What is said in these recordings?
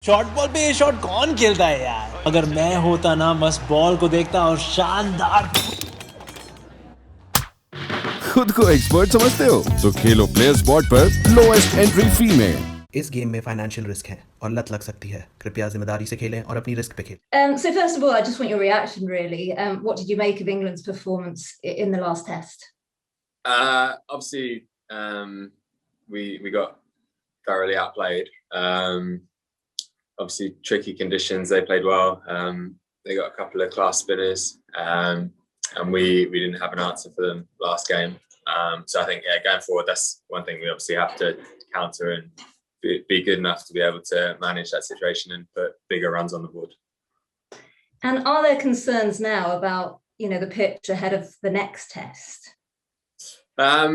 Short ball पे ये shot कौन खेलता है यार? अगर मैं होता ना बस बॉल को देखता और शानदार। खुद को एक्सपर्ट समझते हो तो खेलो प्लेयर्स स्पॉट पर लोएस्ट एंट्री फी में। इस गेम में फाइनेंशियल रिस्क है और लत लग सकती है। कृपया जिम्मेदारी से खेलें और अपनी रिस्क पे खेलें। So first of all, I just want your reaction really. What did you make of England's performance in the last test? Obviously, we got thoroughly outplayed. Obviously, tricky conditions. They played well. They got a couple of class spinners, and we didn't have an answer for them last game. So I think going forward, that's one thing we obviously have to counter and be good enough to be able to manage that situation and put bigger runs on the board. And are there concerns now about the pitch ahead of the next test? I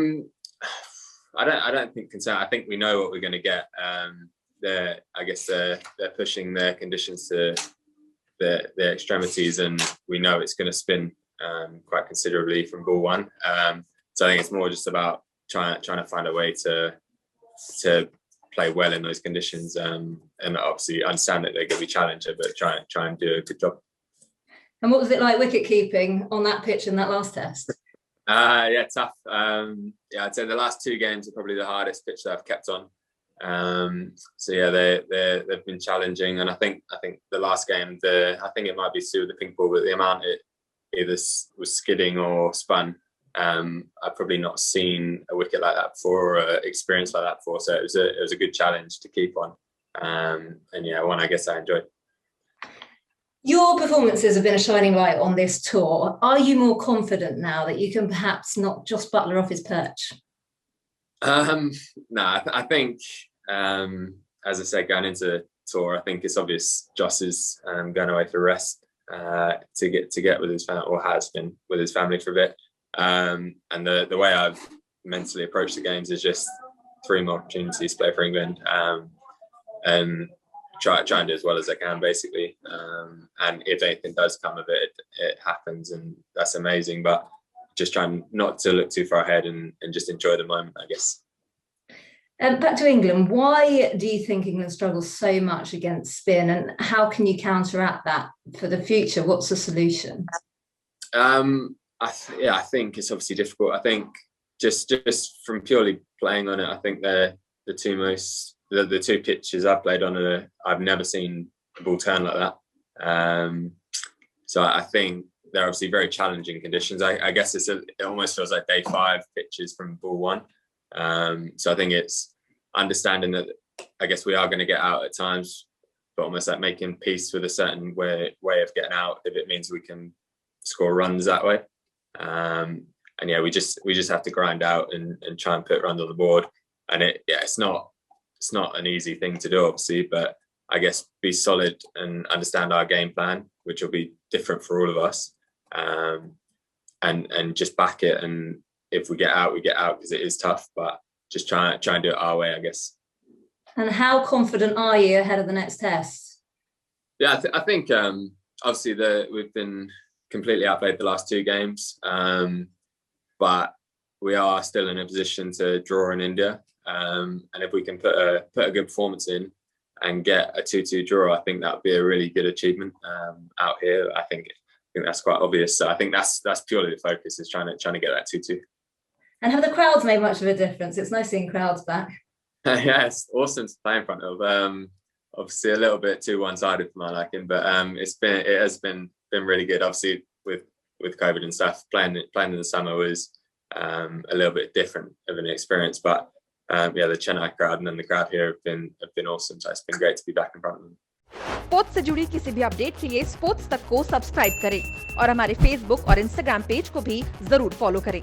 don't think concern. I think we know what we're going to get. I guess they're pushing their conditions to their extremities, and we know it's going to spin quite considerably from ball one. So I think it's more just about trying to find a way to play well in those conditions, and obviously understand that they're going to be challenger, but try and do a good job. And what was it like wicket keeping on that pitch in that last test? Yeah, tough. I'd say the last two games are probably the hardest pitch that I've kept on. So yeah, they've been challenging, and I think the last game, I think it might be to do with the pink ball, but the amount it either was skidding or spun, I've probably not seen a wicket like that before, or an experience like that before. So it was a good challenge to keep on, and yeah, one I guess I enjoyed. Your performances have been a shining light on this tour. Are you more confident now that you can perhaps knock Joss Buttler off his perch? No, I think, as I said, going into the tour, I think it's obvious Joss is going away for rest to get with his family, or has been with his family for a bit. And the way I've mentally approached the games is just 3 more opportunities to play for England, and try and do as well as I can, basically. And if anything does come of it, it happens, and that's amazing. But just trying not to look too far ahead and just enjoy the moment, I guess. Back to England, why do you think England struggles so much against spin, and how can you counteract that for the future? What's the solution? I think it's obviously difficult. I think just from purely playing on it, I think they're the two pitches I've played on, I've never seen the ball turn like that. So I think they're obviously very challenging conditions. I guess it almost feels like day 5 pitches from ball 1. So I think it's understanding that I guess we are going to get out at times, but almost like making peace with a certain way of getting out if it means we can score runs that way. And yeah, we just have to grind out and try and put runs on the board. And it's not an easy thing to do, obviously, but I guess be solid and understand our game plan, which will be different for all of us, and just back it. And if we get out, we get out, because it is tough, but just try and do it our way, I guess. And how confident are you ahead of the next test? Yeah, I think obviously we've been completely outplayed the last 2 games, but we are still in a position to draw in India. And if we can put a good performance in and get a 2-2 draw, I think that would be a really good achievement out here. I think that's quite obvious. So I think that's purely the focus, is trying to get that 2-2. And have the crowds made much of a difference? It's nice seeing crowds back. Yeah, it's awesome to play in front of. Obviously a little bit too one-sided for my liking, but it has been really good. Obviously with COVID and stuff, playing in the summer was a little bit different of an experience, but yeah, the Chennai crowd and then the crowd here have been awesome. So it's been great to be back in front of them. Sports से जुड़ी किसी भी update के लिए sports तक को subscribe करें और हमारे फेसबुक और इंस्टाग्राम पेज को भी जरूर फॉलो करें।